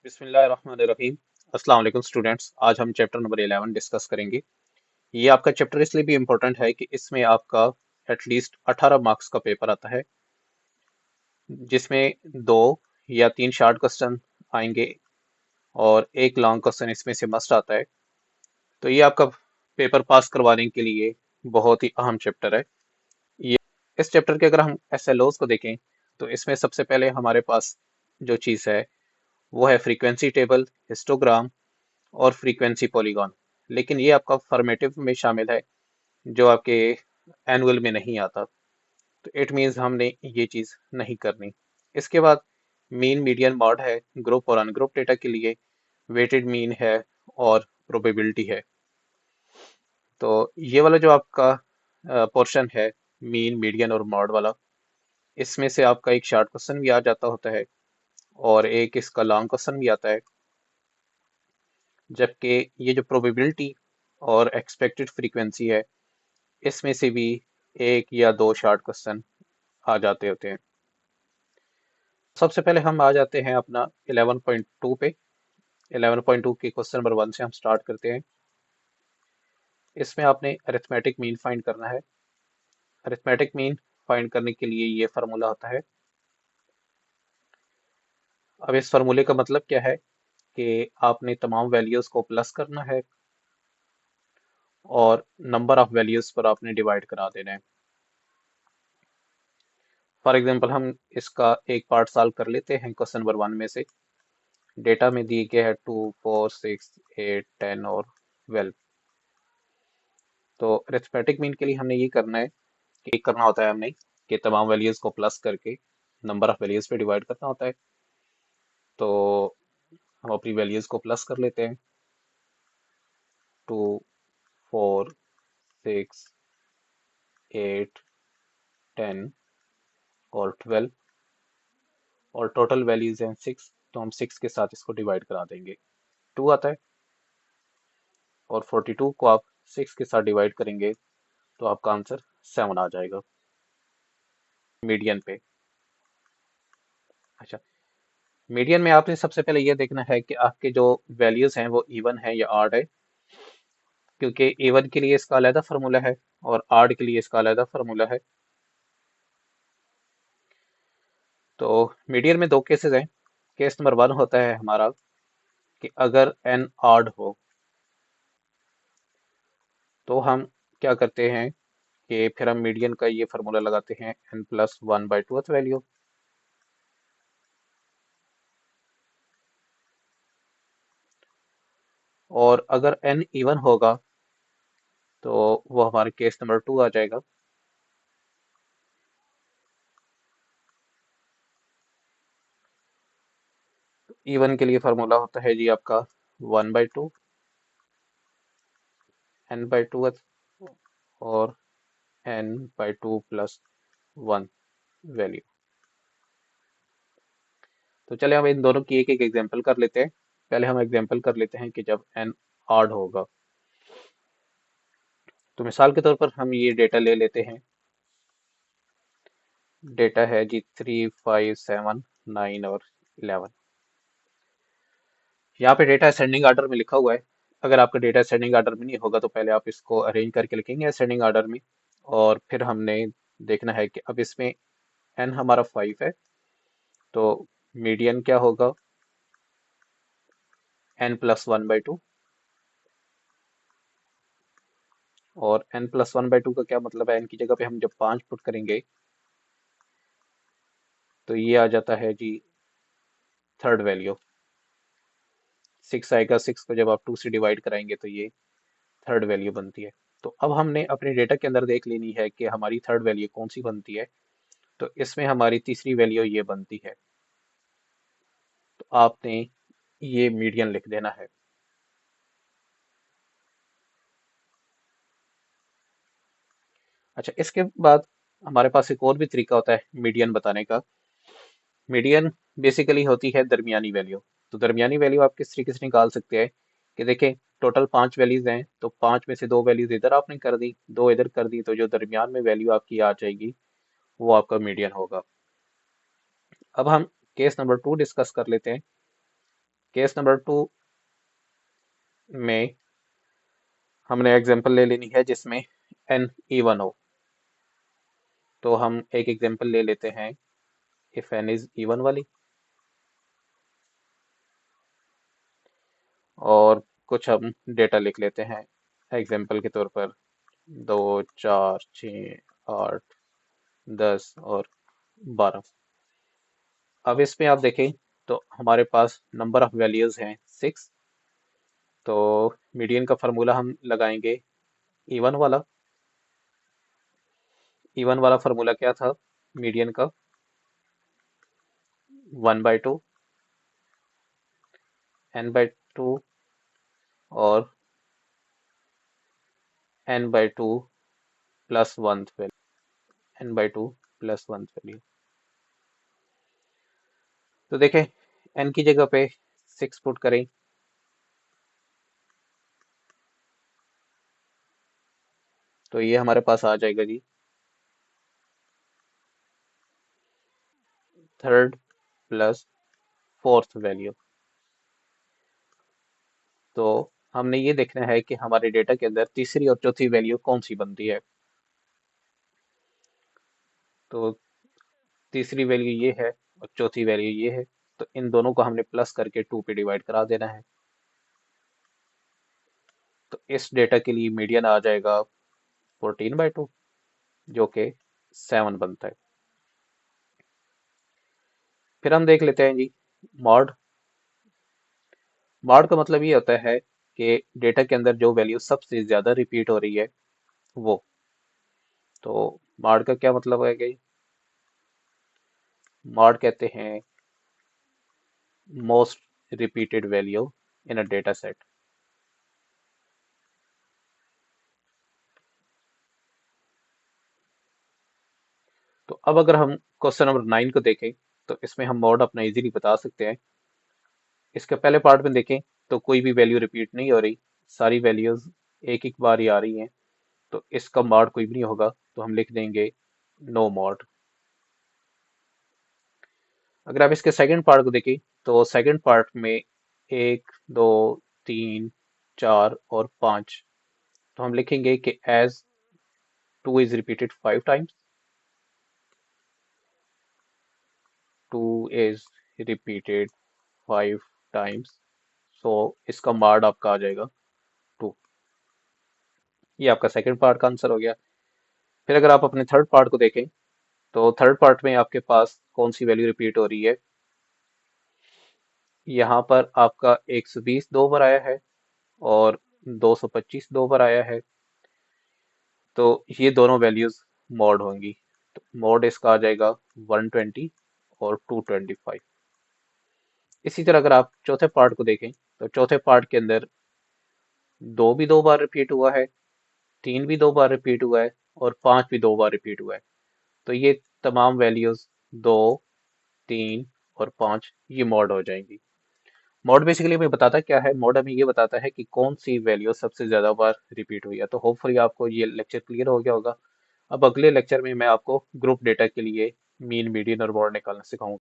बिस्मिल्लाहिर्रहमानिर्रहीम। अस्सलाम वालेकुम स्टूडेंट्स। आज हम चैप्टर नंबर 11 डिस्कस करेंगे। ये आपका चैप्टर इसलिए भी इम्पोर्टेंट है कि इसमें आपका एटलीस्ट 18 मार्क्स का पेपर आता है, जिसमें दो या तीन शॉर्ट क्वेश्चन आएंगे और एक लॉन्ग क्वेश्चन इसमें से मस्ट आता है। तो ये आपका पेपर पास करवाने के लिए बहुत ही अहम चैप्टर है। ये इस चैप्टर के अगर हम एसएलओस को देखें तो इसमें सबसे पहले हमारे पास जो चीज़ है वो है फ्रीक्वेंसी टेबल, हिस्टोग्राम और फ्रीक्वेंसी पॉलीगॉन। लेकिन ये आपका फॉर्मेटिव में शामिल है, जो आपके एनुअल में नहीं आता। तो इट मीन्स हमने ये चीज़ नहीं करनी। इसके बाद मीन, मीडियन, मॉड है ग्रुप और अनग्रुप डेटा के लिए, वेटेड मीन है और प्रोबेबिलिटी है। तो ये वाला जो आपका पोर्शन है, मीन, मीडियन और मॉड वाला, इसमें से आपका एक शॉर्ट क्वेश्चन भी आ जाता होता है और एक इसका लॉन्ग क्वेश्चन भी आता है। जबकि ये जो प्रोबेबिलिटी और एक्सपेक्टेड फ्रीक्वेंसी है, इसमें से भी एक या दो शॉर्ट क्वेश्चन आ जाते होते हैं। सबसे पहले हम आ जाते हैं अपना 11.2 पे। 11.2 के क्वेश्चन नंबर 1 से हम स्टार्ट करते हैं। इसमें आपने अरिथमेटिक मीन फाइंड करना है। अरिथमेटिक मीन फाइंड करने के लिए ये फार्मूला होता है। अब इस फार्मूले का मतलब क्या है कि आपने तमाम वैल्यूज को प्लस करना है और नंबर ऑफ वैल्यूज पर आपने डिवाइड करा देना है। फॉर एग्जांपल हम इसका एक पार्ट सॉल्व कर लेते हैं क्वेश्चन नंबर 1 में से। डेटा में दिए गए हैं 2, 4, 6, 8, 10 और 12। तो अरिथमेटिक मीन के लिए हमने ये करना है कि करना होता है हमने कि तमाम वैल्यूज को प्लस करके नंबर ऑफ वैल्यूज पे डिवाइड करना होता है। तो हम अपनी वैल्यूज को प्लस कर लेते हैं। 2, 4, 6, 8, 10 और 12 और टोटल वैल्यूज हैं 6, तो हम 6 के साथ इसको डिवाइड करा देंगे। 2 आता है और 42 को आप 6 के साथ डिवाइड करेंगे तो आपका आंसर 7 आ जाएगा मीडियन पे। अच्छा, मीडियन में आपने सबसे पहले ये देखना है कि आपके जो वैल्यूज हैं वो इवन है या ऑड है, क्योंकि इवन के लिए इसका अलग फार्मूला है और ऑड के लिए इसका अलग फार्मूला है। तो मीडियन में दो केसेस हैं। केस नंबर 1 होता है हमारा कि अगर एन ऑड हो तो हम क्या करते हैं कि फिर हम मीडियन का ये फार्मूला लगाते हैं n+1/2 वैल्यू। और अगर n इवन होगा तो वो हमारे केस नंबर 2 आ जाएगा। इवन के लिए फार्मूला होता है जी आपका 1/2 n/2 और n/2 प्लस 1 वैल्यू। तो चले हम इन दोनों की एक एक एग्जांपल कर लेते हैं। पहले हम एग्जांपल कर लेते हैं कि जब n ऑड होगा। तो मिसाल के तौर पर हम ये डेटा ले लेते हैं। डेटा है जी 3, 5, 7, 9 और 11। यहाँ पे डेटा असेंडिंग ऑर्डर में लिखा हुआ है। अगर आपका डेटा असेंडिंग ऑर्डर में नहीं होगा तो पहले आप इसको अरेंज करके लिखेंगे असेंडिंग ऑर्डर में। और फिर हमने देखना है कि अब इसमें n हमारा 5 है, तो मीडियन क्या होगा, n+1/2। और n+1/2 का क्या मतलब है, n की जगह पे हम जब 5 पुट करेंगे तो ये आ जाता है जी थर्ड वैल्यू। 6 आएगा, 6 को जब आप 2 से डिवाइड कराएंगे तो ये थर्ड वैल्यू बनती है। तो अब हमने अपने डेटा के अंदर देख लेनी है कि हमारी थर्ड वैल्यू कौन सी बनती है। तो इसमें हमारी तीसरी वैल्यू ये बनती है। तो आपने ये मीडियन लिख देना है। अच्छा, इसके बाद हमारे पास एक और भी तरीका होता है मीडियन बताने का। मीडियन बेसिकली होती है दरमियानी वैल्यू। तो दरमियानी वैल्यू आप किस तरीके से निकाल सकते हैं कि देखें, टोटल 5 वैल्यूज हैं, तो 5 में से 2 वैल्यूज इधर आपने कर दी, 2 इधर कर दी, तो जो दरमियान में वैल्यू आपकी आ जाएगी वो आपका मीडियन होगा। अब हम केस नंबर 2 डिस्कस कर लेते हैं। केस नंबर 2 में हमने एग्जांपल ले लेनी है जिसमें n इवन हो। तो हम एक एग्जांपल ले लेते हैं इफ n इज इवन वाली, और कुछ हम डेटा लिख लेते हैं एग्जांपल के तौर पर 2, 4, 6, 8, 10 और 12। अब इसमें आप देखें तो हमारे पास नंबर ऑफ वैल्यूज हैं 6। तो मीडियन का फार्मूला हम लगाएंगे इवन वाला। इवन वाला फार्मूला क्या था मीडियन का? 1/2, n/2 और n/2 plus one value, n/2 plus one value. तो देखें n की जगह पे 6 पुट करें, तो ये हमारे पास आ जाएगा जी थर्ड प्लस फोर्थ वैल्यू। तो हमने ये देखना है कि हमारे डेटा के अंदर तीसरी और चौथी वैल्यू कौन सी बनती है। तो तीसरी वैल्यू ये है और चौथी वैल्यू ये है। तो इन दोनों को हमने प्लस करके 2 पे डिवाइड करा देना है। तो इस डेटा के लिए मीडियन आ जाएगा 14/2, जो कि 7 बनता है। फिर हम देख लेते हैं जी मॉड। मॉड का मतलब ये होता है कि डेटा के अंदर जो वैल्यू सबसे ज्यादा रिपीट हो रही है वो। तो मॉड का क्या मतलब है कि मॉड कहते हैं most repeated value in a data set. तो अब अगर हम क्वेश्चन नंबर 9 को देखें तो इसमें हम मॉड अपना इजीली बता सकते हैं। इसके पहले पार्ट में देखें तो कोई भी वैल्यू रिपीट नहीं हो रही, सारी वैल्यूज एक एक बार ही आ रही हैं। तो इसका मॉड कोई भी नहीं होगा, तो हम लिख देंगे नो मॉड। अगर आप इसके सेकंड पार्ट को देखें तो सेकंड पार्ट में 1, 2, 3, 4 और 5। तो हम लिखेंगे कि as 2 is repeated 5 times, 2 is repeated 5 times, so इसका मॉड आपका आ जाएगा 2। ये आपका सेकंड पार्ट का आंसर हो गया। फिर अगर आप अपने थर्ड पार्ट को देखें तो थर्ड पार्ट में आपके पास कौन सी वैल्यू रिपीट हो रही है। यहाँ पर आपका 120 दो बार आया है और 225 दो बार आया है। तो ये दोनों वैल्यूज मॉड होंगी। तो मॉड इसका आ जाएगा 120 और 225। इसी तरह अगर आप चौथे पार्ट को देखें तो चौथे पार्ट के अंदर 2 भी दो बार रिपीट हुआ है, 3 भी दो बार रिपीट हुआ है और 5 भी दो बार रिपीट हुआ है। तो ये तमाम वैल्यूज 2, 3 और 5 ये मॉड हो जाएंगी। मॉड बेसिकली हमें बताता क्या है? मॉड हमें ये बताता है कि कौन सी वैल्यू सबसे ज्यादा बार रिपीट हुई है। तो होपफुली आपको ये लेक्चर क्लियर हो गया होगा। अब अगले लेक्चर में मैं आपको ग्रुप डेटा के लिए मीन, मीडियन और मॉड निकालना सिखाऊंगा।